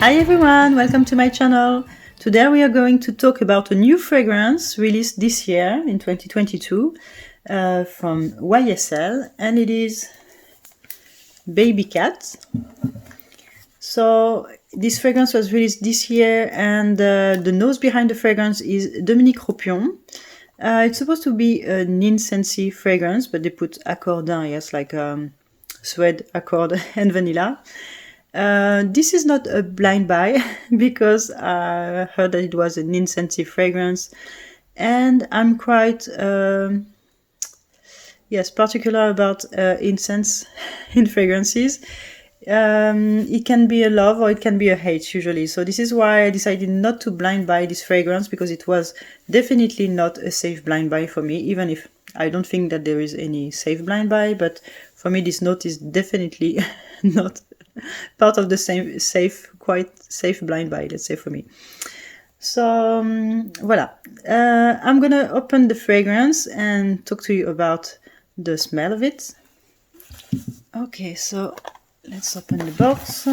Hi everyone, welcome to my channel. Today we are going to talk about a new fragrance released this year in 2022 from YSL, and it is Babycat. So this fragrance was released this year, and the nose behind the fragrance is Dominique Ropion. It's supposed to be an incensy fragrance, but they put accordin, yes, like suede, accord, and vanilla. This is not a blind buy because I heard that it was an incensy fragrance, and I'm quite particular about incense in fragrances. It can be a love or it can be a hate usually. So this is why I decided not to blind buy this fragrance, because it was definitely not a safe blind buy for me, even if I don't think that there is any safe blind buy. But for me, this note is definitely not part of the quite safe blind buy, let's say, for me. So voila. I'm gonna open the fragrance and talk to you about the smell of it. Okay, so let's open the box.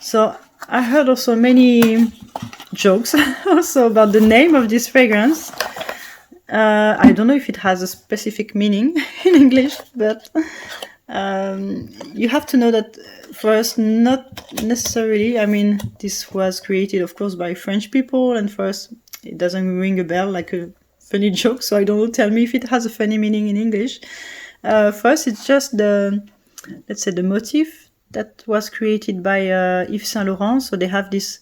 So I heard also many jokes also about the name of this fragrance. I don't know if it has a specific meaning in English, but you have to know that for us, not necessarily. I mean, this was created, of course, by French people, and for us, it doesn't ring a bell like a funny joke. So I don't know, tell me if it has a funny meaning in English. For us, it's just let's say, the motif that was created by Yves Saint Laurent. So they have this,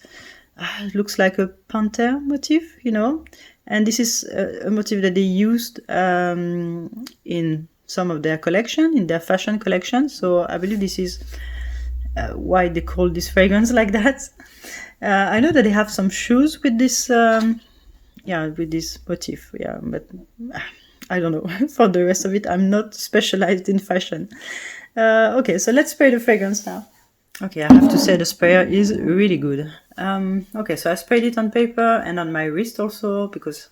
looks like a panther motif, you know. And this is a motif that they used in some of their collection, in their fashion collection. So I believe this is why they call this fragrance like that. I know that they have some shoes with this, with this motif. Yeah, but I don't know. For the rest of it, I'm not specialized in fashion. Okay, so let's spray the fragrance now. Okay, I have to say the sprayer is really good. Okay, so I sprayed it on paper and on my wrist also, because,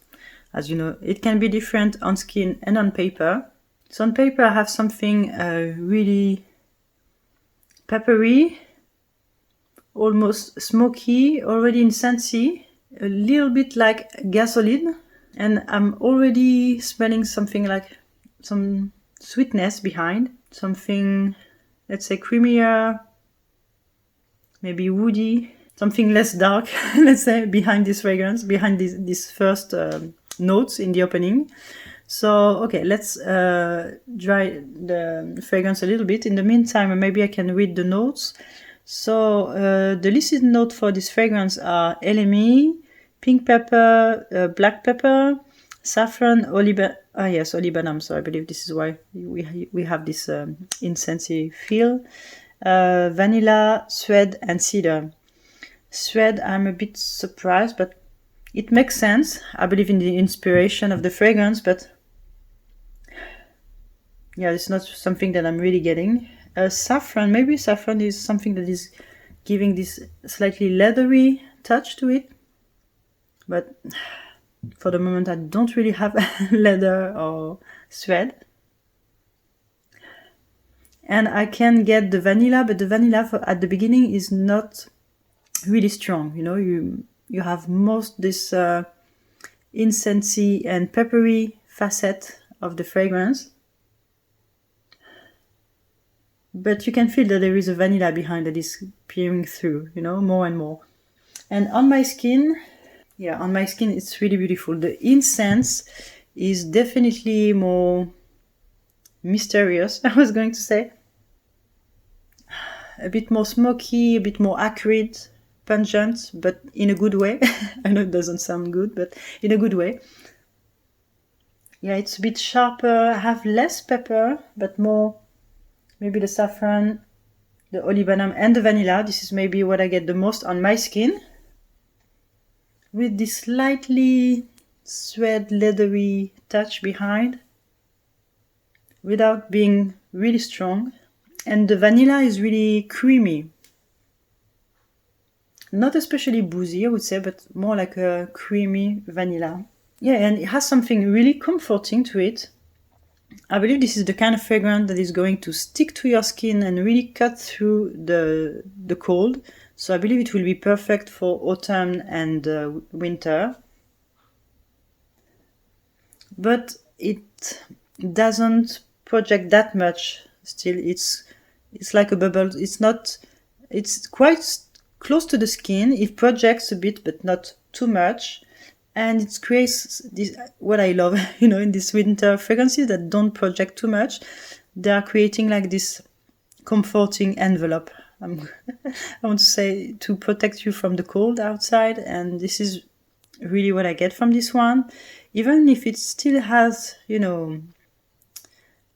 as you know, it can be different on skin and on paper. So on paper I have something really peppery, almost smoky, already incensy, a little bit like gasoline, and I'm already smelling something like some sweetness behind, something, let's say, creamier, maybe woody, something less dark, let's say, behind this fragrance, behind these first notes in the opening. So, okay, let's dry the fragrance a little bit. In the meantime, maybe I can read the notes. So, the listed notes for this fragrance are LME, pink pepper, black pepper, saffron, olibanum. So I believe this is why we have this incensy feel. Vanilla, suede, and cedar. Suede, I'm a bit surprised, but it makes sense. I believe in the inspiration of the fragrance, but yeah, it's not something that I'm really getting. Saffron, maybe saffron is something that is giving this slightly leathery touch to it, but for the moment I don't really have leather or suede. And I can get the vanilla, but the vanilla at the beginning is not really strong. You know, you have most this incensy and peppery facet of the fragrance, but you can feel that there is a vanilla behind that is peering through, you know, more and more. And on my skin, it's really beautiful. The incense is definitely more mysterious, I was going to say. A bit more smoky, a bit more acrid, pungent, but in a good way. I know it doesn't sound good, but in a good way. Yeah, it's a bit sharper. I have less pepper, but more maybe the saffron, the olibanum, and the vanilla. This is maybe what I get the most on my skin, with this slightly suede, leathery touch behind, without being really strong. And the vanilla is really creamy. Not especially boozy, I would say, but more like a creamy vanilla. Yeah, and it has something really comforting to it. I believe this is the kind of fragrance that is going to stick to your skin and really cut through the cold. So I believe it will be perfect for autumn and winter. But it doesn't project that much. Still, it's like a bubble. It's quite close to the skin. It projects a bit, but not too much. And it creates this, what I love, in these winter fragrances that don't project too much. They are creating like this comforting envelope. I want to say, to protect you from the cold outside. And this is really what I get from this one. Even if it still has,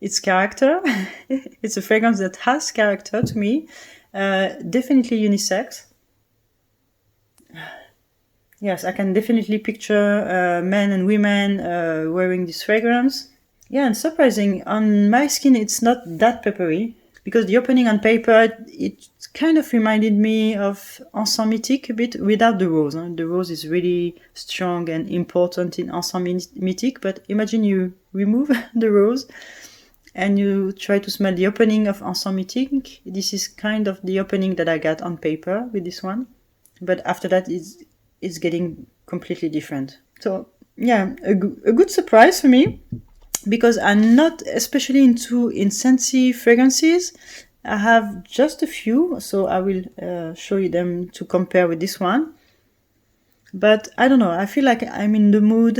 its character. It's a fragrance that has character to me. Definitely unisex. Yes, I can definitely picture men and women wearing this fragrance. Yeah, and surprising, on my skin it's not that peppery, because the opening on paper, it kind of reminded me of Encens Mythique a bit, without the rose. The rose is really strong and important in Encens Mythique, but imagine you remove the rose and you try to smell the opening of Encens Mythique. This is kind of the opening that I got on paper with this one. But after that, it's getting completely different. So yeah, a good surprise for me, because I'm not especially into incensy fragrances. I have just a few, so I will show you them to compare with this one. But I don't know, I feel like I'm in the mood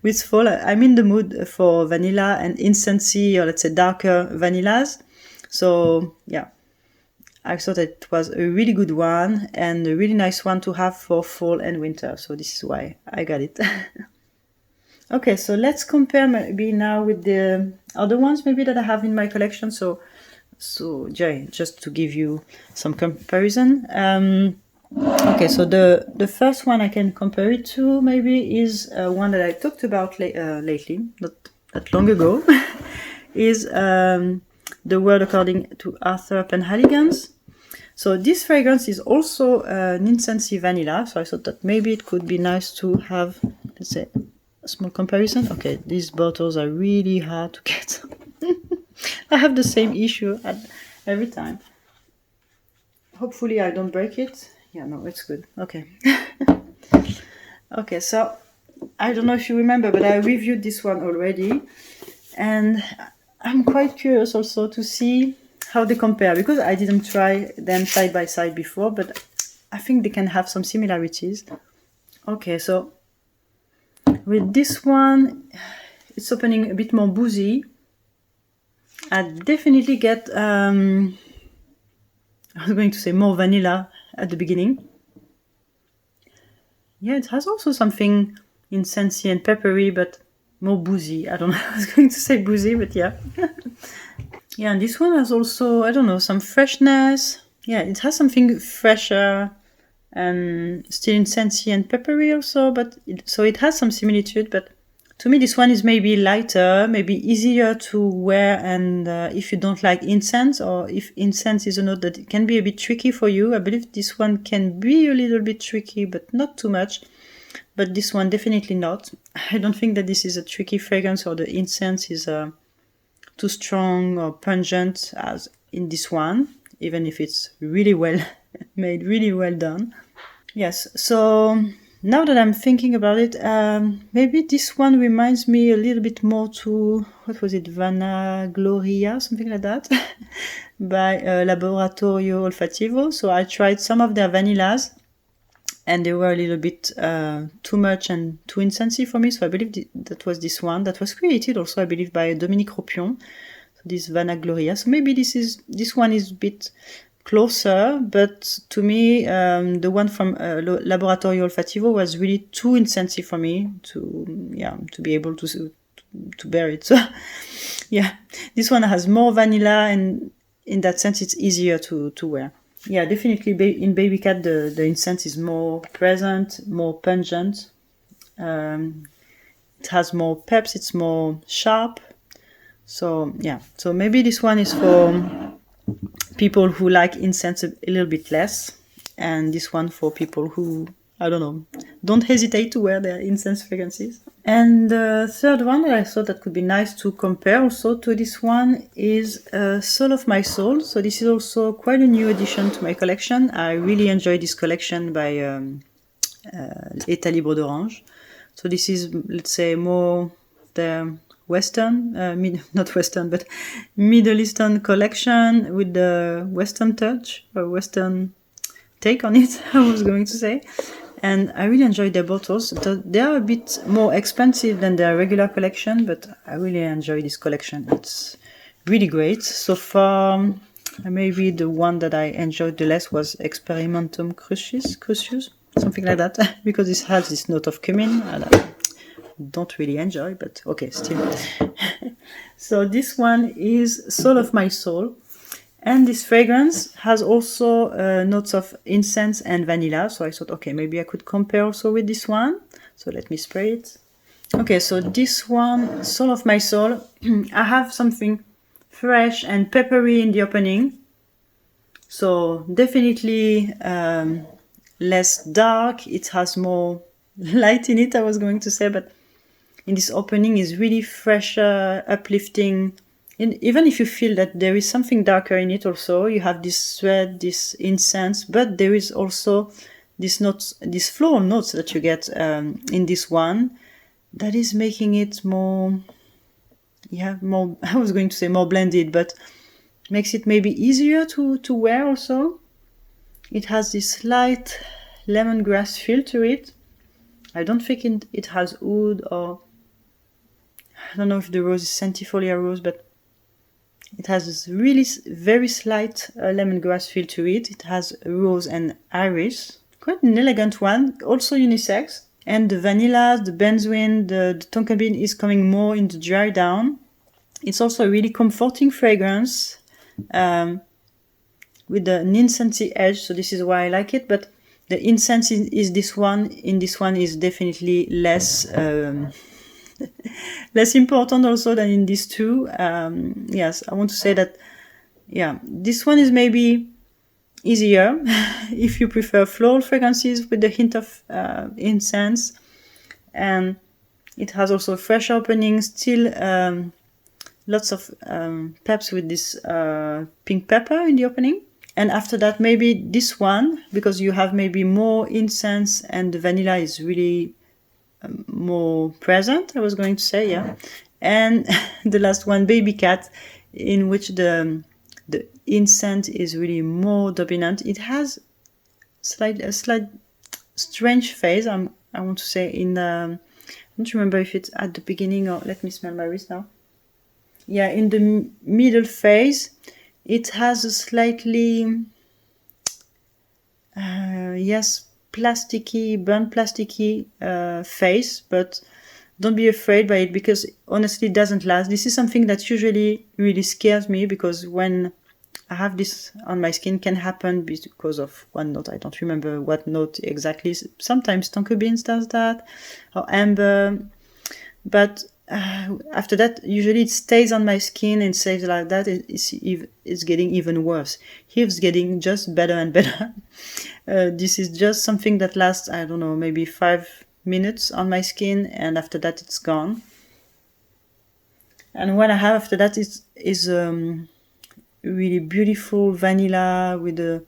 with fall. I'm in the mood for vanilla and incensy, or let's say darker vanillas. So yeah, I thought it was a really good one and a really nice one to have for fall and winter. So this is why I got it. Okay, so let's compare maybe now with the other ones maybe that I have in my collection. So just to give you some comparison. Okay, so the first one I can compare it to maybe is one that I talked about lately, not that long ago, is The World According to Arthur Penhaligon's. So this fragrance is also an incensy vanilla, so I thought that maybe it could be nice to have, let's say, a small comparison. Okay, these bottles are really hard to get. I have the same issue every time. Hopefully I don't break it. Yeah, no, it's good. Okay. Okay, so I don't know if you remember, but I reviewed this one already. And I'm quite curious also to see how they compare, because I didn't try them side by side before, but I think they can have some similarities. Okay, so with this one, it's opening a bit more boozy. I definitely get, I was going to say more vanilla at the beginning. Yeah, it has also something incensy and peppery, but more boozy. I don't know, I was going to say boozy, but yeah. Yeah, and this one has also, I don't know, some freshness. Yeah, it has something fresher and still incensy and peppery also, but so it has some similitude, but to me this one is maybe lighter, maybe easier to wear, and if you don't like incense, or if incense is a note that can be a bit tricky for you, I believe this one can be a little bit tricky, but not too much. But this one definitely not. I don't think that this is a tricky fragrance, or the incense is too strong or pungent as in this one, even if it's really well made, really well done. Yes, so now that I'm thinking about it, maybe this one reminds me a little bit more to, what was it, Vanagloria, something like that, by Laboratorio Olfativo. So I tried some of their vanillas, and they were a little bit too much and too incensy for me. So I believe that was this one that was created also, I believe, by Dominique Ropion. So this Vanagloria. So maybe this one is a bit closer, but to me, the one from Laboratorio Olfativo was really too incensy for me to be able to bear it. So yeah, this one has more vanilla, and in that sense, it's easier to wear. Yeah, definitely in Babycat, the incense is more present, more pungent. It has more peps, it's more sharp. So yeah, so maybe this one is for people who like incense a little bit less, and this one for people who, I don't know, don't hesitate to wear their incense fragrances. And the third one that I thought that could be nice to compare also to this one is Soul of My Soul. So this is also quite a new addition to my collection. I really enjoy this collection by État Libre d'Orange. So this is, let's say, more the Western, not Western, but Middle Eastern collection with the Western touch, or Western take on it, I was going to say. And I really enjoy their bottles. They are a bit more expensive than their regular collection, but I really enjoy this collection. It's really great. So far, maybe the one that I enjoyed the less was Experimentum Crucius, something like that, because it has this note of cumin, and I don't really enjoy, but okay, still. So this one is Soul of My Soul. And this fragrance has also notes of incense and vanilla. So I thought, okay, maybe I could compare also with this one. So let me spray it. Okay, so this one, Soul of My Soul, I have something fresh and peppery in the opening. So definitely less dark. It has more light in it, I was going to say. But in this opening is really fresher, uplifting. Even if you feel that there is something darker in it also, you have this thread, this incense, but there is also these notes, these floral notes that you get in this one that is making it more, more, I was going to say more blended, but makes it maybe easier to wear also. It has this slight lemongrass feel to it. I don't think it has oud, or I don't know if the rose is centifolia rose, but it has this really very slight lemongrass feel to it. It has rose and iris. Quite an elegant one, also unisex. And the vanilla, the benzoin, the tonka bean is coming more in the dry down. It's also a really comforting fragrance with an incensy edge, so this is why I like it. But the incense is this one. In this one is definitely less less important also than in these two. Yes, I want to say that, yeah, this one is maybe easier if you prefer floral fragrances with the hint of incense. And it has also fresh opening, still lots of peps with this pink pepper in the opening. And after that, maybe this one, because you have maybe more incense and the vanilla is really more present, I was going to say, yeah. And the last one, Babycat, in which the incense is really more dominant. It has a slight strange phase, I want to say, in the, I don't remember if it's at the beginning or, let me smell my wrist now. Yeah, in the middle phase, it has a slightly, yes, plasticky, burnt plasticky face, but don't be afraid by it, because honestly it doesn't last. This is something that usually really scares me, because when I have this on my skin, can happen because of one note. I don't remember what note exactly. Sometimes tonka beans does that, or amber, but after that, usually it stays on my skin and stays like that. It's getting even worse. Here it's getting just better and better. This is just something that lasts, I don't know, maybe 5 minutes on my skin, and after that it's gone. And what I have after that is really beautiful vanilla with a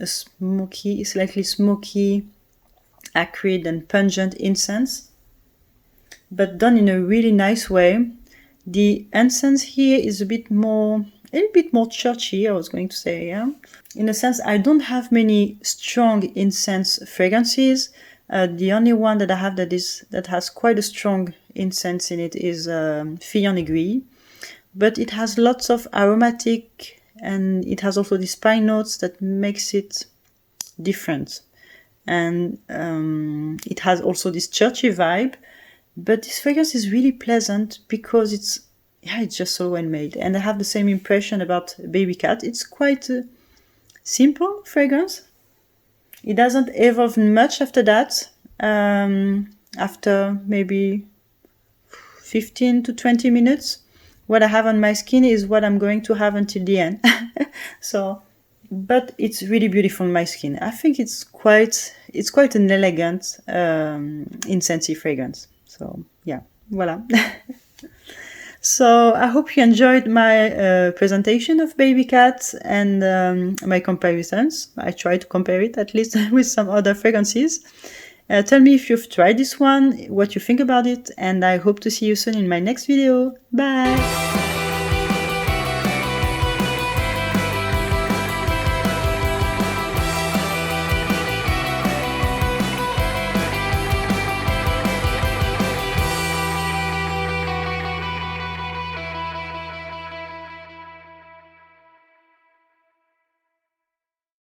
smoky, slightly smoky, acrid and pungent incense, but done in a really nice way. The incense here is a little bit more churchy, I was going to say, yeah. In a sense, I don't have many strong incense fragrances. The only one that I have that has quite a strong incense in it is Fille en Aiguille, but it has lots of aromatic, and it has also these pine notes that makes it different. And it has also this churchy vibe, but this fragrance is really pleasant because it's just so well made. And I have the same impression about Babycat. It's quite a simple fragrance. It doesn't evolve much after that. After maybe 15 to 20 minutes, what I have on my skin is what I'm going to have until the end. So but it's really beautiful on my skin. I think it's quite an elegant incensy fragrance. So yeah, voila. So I hope you enjoyed my presentation of Babycat and my comparisons. I tried to compare it at least with some other fragrances. Tell me if you've tried this one, what you think about it, and I hope to see you soon in my next video. Bye!